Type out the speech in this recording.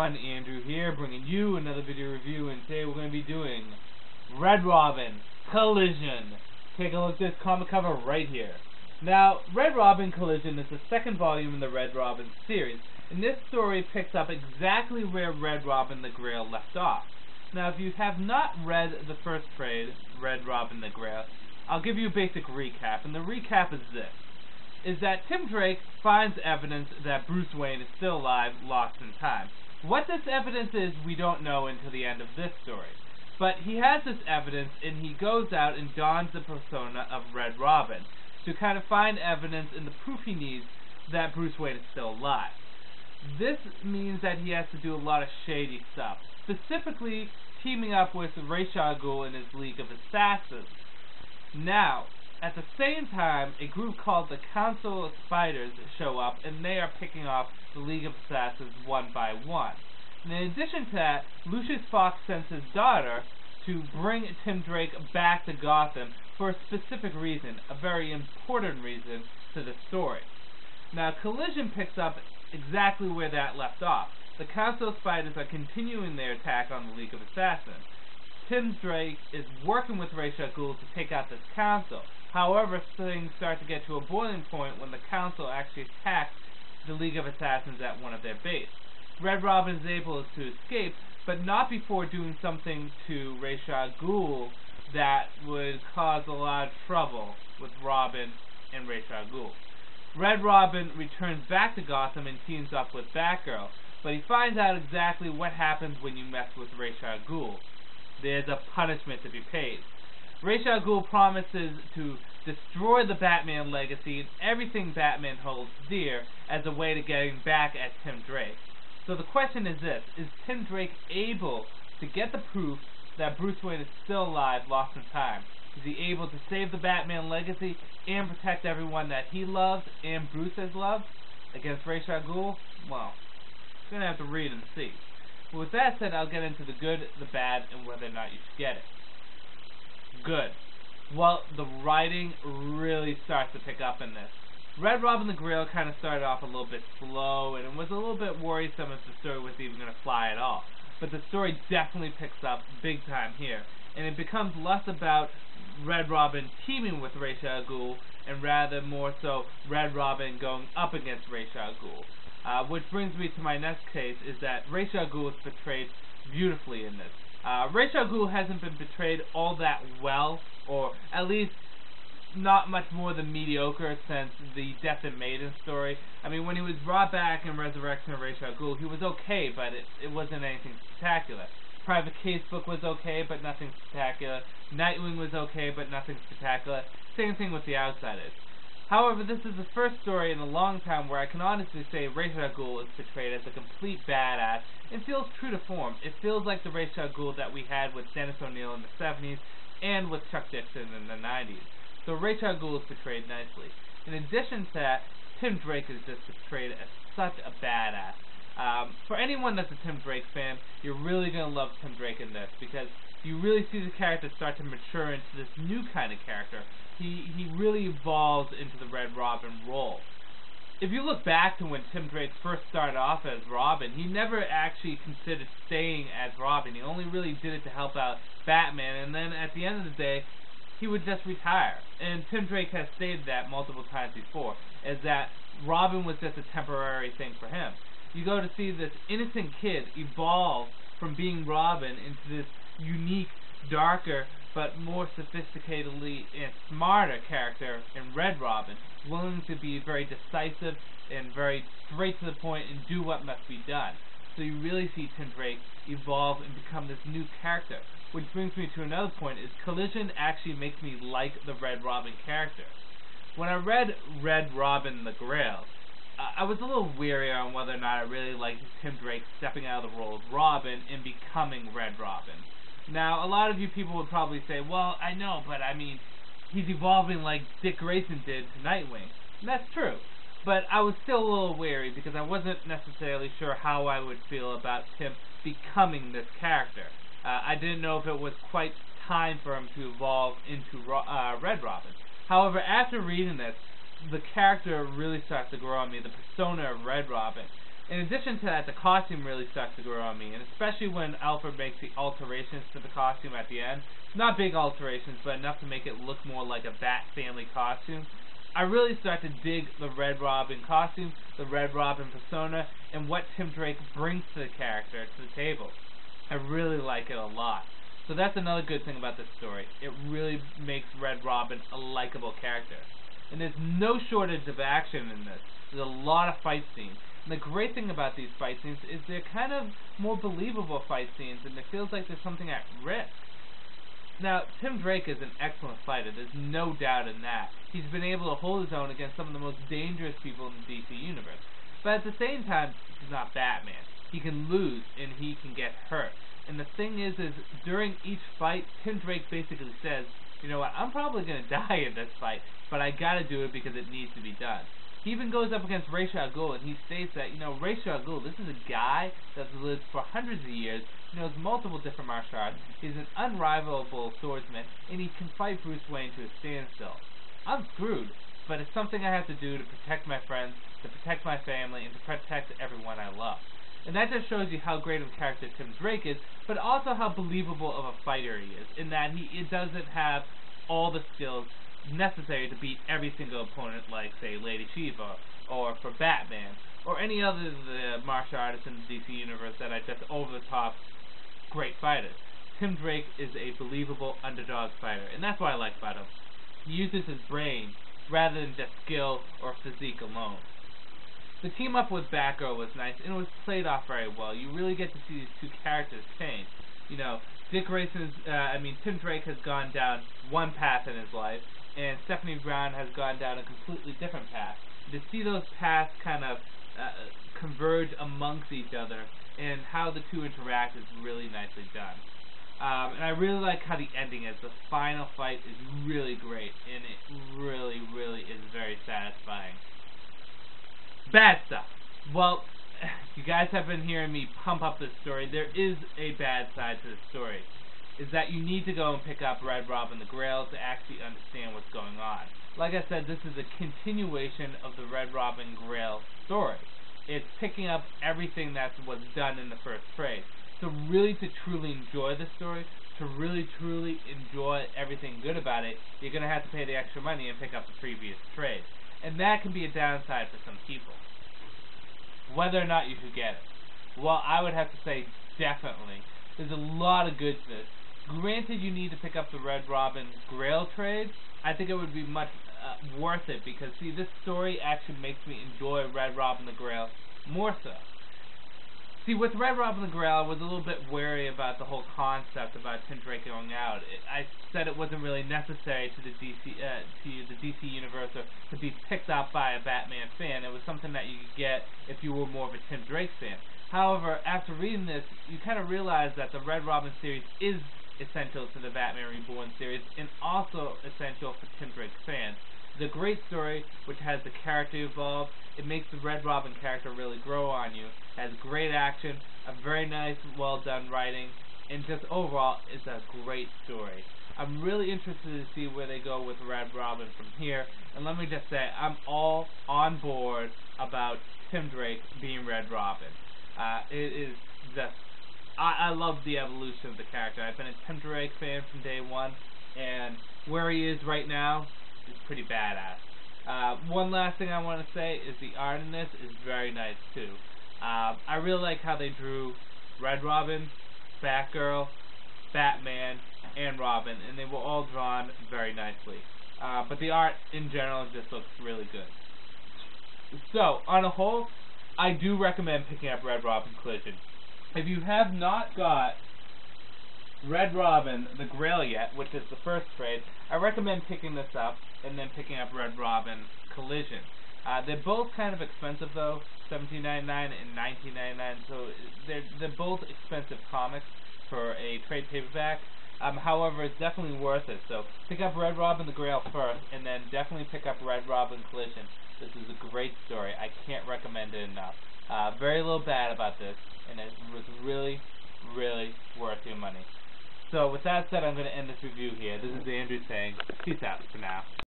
everyone, Andrew here, bringing you another video review, and today we're going to be doing Red Robin Collision. Take a look at this comic cover right here. Now, Red Robin Collision is the second volume in the Red Robin series, and this story picks up exactly where Red Robin the Grail left off. Now, if you have not read the first trade, Red Robin the Grail, I'll give you a basic recap, and the recap is this. Is that Tim Drake finds evidence that Bruce Wayne is still alive, lost in time. What this evidence is, we don't know until the end of this story. But he has this evidence, and he goes out and dons the persona of Red Robin to kind of find evidence and the proof he needs that Bruce Wayne is still alive. This means that he has to do a lot of shady stuff, specifically teaming up with Ra's al Ghul and his League of Assassins. Now, at the same time, a group called the Council of Spiders show up, and they are picking off the League of Assassins one by one. And in addition to that, Lucius Fox sends his daughter to bring Tim Drake back to Gotham for a specific reason, a very important reason to the story. Now, Collision picks up exactly where that left off. The Council of Spiders are continuing their attack on the League of Assassins. Tim Drake is working with Ra's al Ghul to take out this council. However, things start to get to a boiling point when the council actually attacks the League of Assassins at one of their bases. Red Robin is able to escape, but not before doing something to Ra's al Ghul that would cause a lot of trouble with Robin and Ra's al Ghul. Red Robin returns back to Gotham and teams up with Batgirl, but he finds out exactly what happens when you mess with Ra's al Ghul. There's a punishment to be paid. Ra's al Ghul promises to destroy the Batman legacy and everything Batman holds dear as a way to getting back at Tim Drake. So the question is this: is Tim Drake able to get the proof that Bruce Wayne is still alive, lost in time? Is he able to save the Batman legacy and protect everyone that he loves and Bruce has loved against Ra's al Ghul? Well, you're going to have to read and see. But with that said, I'll get into the good, the bad, and whether or not you should get it. Good. Well, the writing really starts to pick up in this. Red Robin the Grail kind of started off a little bit slow, and it was a little bit worrisome if the story was even going to fly at all. But the story definitely picks up big time here, and it becomes less about Red Robin teaming with Ra's al Ghul, and rather more so Red Robin going up against Ra's al Ghul. Which brings me to my next case, is that Ra's al Ghul is portrayed beautifully in this. Ra's al Ghul hasn't been portrayed all that well, or at least not much more than mediocre since the Death and Maiden story. I mean, when he was brought back in Resurrection of Ra's al Ghul, he was okay, but it wasn't anything spectacular. Private Casebook was okay, but nothing spectacular. Nightwing was okay, but nothing spectacular. Same thing with The Outsiders. However, this is the first story in a long time where I can honestly say Ra's al Ghul is portrayed as a complete badass. It feels true to form. It feels like the Ra's al Ghul that we had with Dennis O'Neil in the 70s and with Chuck Dixon in the 90s. So Ra's al Ghul is portrayed nicely. In addition to that, Tim Drake is just portrayed as such a badass. For anyone that's a Tim Drake fan, you're really going to love Tim Drake in this, because you really see the character start to mature into this new kind of character. He really evolves into the Red Robin role. If you look back to when Tim Drake first started off as Robin, he never actually considered staying as Robin. He only really did it to help out Batman, and then at the end of the day, he would just retire. And Tim Drake has stated that multiple times before, is that Robin was just a temporary thing for him. You go to see this innocent kid evolve from being Robin into this unique, darker, but more sophisticatedly and smarter character in Red Robin, willing to be very decisive and very straight to the point and do what must be done. So you really see Tim Drake evolve and become this new character. Which brings me to another point, is Collision actually makes me like the Red Robin character. When I read Red Robin the Grail, I was a little weary on whether or not I really liked Tim Drake stepping out of the role of Robin and becoming Red Robin. Now, a lot of you people would probably say, well, I know, but I mean, he's evolving like Dick Grayson did to Nightwing. And that's true. But I was still a little wary because I wasn't necessarily sure how I would feel about Tim becoming this character. I didn't know if it was quite time for him to evolve into Red Robin. However, after reading this, the character really starts to grow on me, the persona of Red Robin. In addition to that, the costume really starts to grow on me, and especially when Alfred makes the alterations to the costume at the end. Not big alterations, but enough to make it look more like a Bat Family costume. I really start to dig the Red Robin costume, the Red Robin persona, and what Tim Drake brings to the character, to the table. I really like it a lot. So that's another good thing about this story. It really makes Red Robin a likable character. And there's no shortage of action in this. There's a lot of fight scenes. And the great thing about these fight scenes is they're kind of more believable fight scenes, and it feels like there's something at risk. Now, Tim Drake is an excellent fighter. There's no doubt in that. He's been able to hold his own against some of the most dangerous people in the DC Universe. But at the same time, he's not Batman. He can lose, and he can get hurt. And the thing is during each fight, Tim Drake basically says, you know what, I'm probably going to die in this fight, but I got to do it because it needs to be done. He even goes up against Ra's al Ghul, and he states that, Ra's al Ghul, this is a guy that's lived for hundreds of years, knows multiple different martial arts, he's an unrivalable swordsman, and he can fight Bruce Wayne to a standstill. I'm screwed, but it's something I have to do to protect my friends, to protect my family, and to protect everyone I love. And that just shows you how great of a character Tim Drake is, but also how believable of a fighter he is, in that he doesn't have all the skills necessary to beat every single opponent like, say, Lady Shiva, or for Batman, or any other of the martial artists in the DC Universe that are just over-the-top great fighters. Tim Drake is a believable underdog fighter, and that's what I like about him. He uses his brain rather than just skill or physique alone. The team up with Batgirl was nice, and it was played off very well. You really get to see these two characters change. Tim Drake has gone down one path in his life, and Stephanie Brown has gone down a completely different path. To see those paths kind of converge amongst each other and how the two interact is really nicely done. And I really like how the ending is. The final fight is really great, and it really, really is very satisfying. Bad stuff. Well, you guys have been hearing me pump up this story. There is a bad side to the story. Is that you need to go and pick up Red Robin the Grail to actually understand what's going on. Like I said, this is a continuation of the Red Robin Grail story. It's picking up everything that was done in the first trade. So really, to truly enjoy the story, to really truly enjoy everything good about it, you're going to have to pay the extra money and pick up the previous trade. And that can be a downside for some people. Whether or not you should get it. Well, I would have to say definitely. There's a lot of good to this. Granted, you need to pick up the Red Robin Grail trade. I think it would be much worth it because, see, this story actually makes me enjoy Red Robin the Grail more so. See, with Red Robin the Grail, I was a little bit wary about the whole concept about Tim Drake going out. I said it wasn't really necessary to the DC universe or to be picked up by a Batman fan. It was something that you could get if you were more of a Tim Drake fan. However, after reading this, you kind of realize that the Red Robin series is essential to the Batman Reborn series and also essential for Tim Drake fans. It's a great story which has the character evolve. It makes the Red Robin character really grow on you. Has great action, a very nice, well done writing, and just overall, it's a great story. I'm really interested to see where they go with Red Robin from here. And let me just say, I'm all on board about Tim Drake being Red Robin. It is just, I love the evolution of the character. I've been a Tim Drake fan from day one, and where he is right now is pretty badass. One last thing I want to say is the art in this is very nice too. I really like how they drew Red Robin, Batgirl, Batman, and Robin, and they were all drawn very nicely. But the art in general just looks really good. So, on a whole, I do recommend picking up Red Robin Collision. If you have not got Red Robin the Grail yet, which is the first trade, I recommend picking this up and then picking up Red Robin Collision. They're both kind of expensive though, $17.99 and $19.99, so they're both expensive comics for a trade paperback. However, it's definitely worth it. So pick up Red Robin the Grail first, and then definitely pick up Red Robin Collision. This is a great story. I can't recommend it enough. Very little bad about this, and it was really, really worth your money. So with that said, I'm going to end this review here. This is Andrew saying, peace out for now.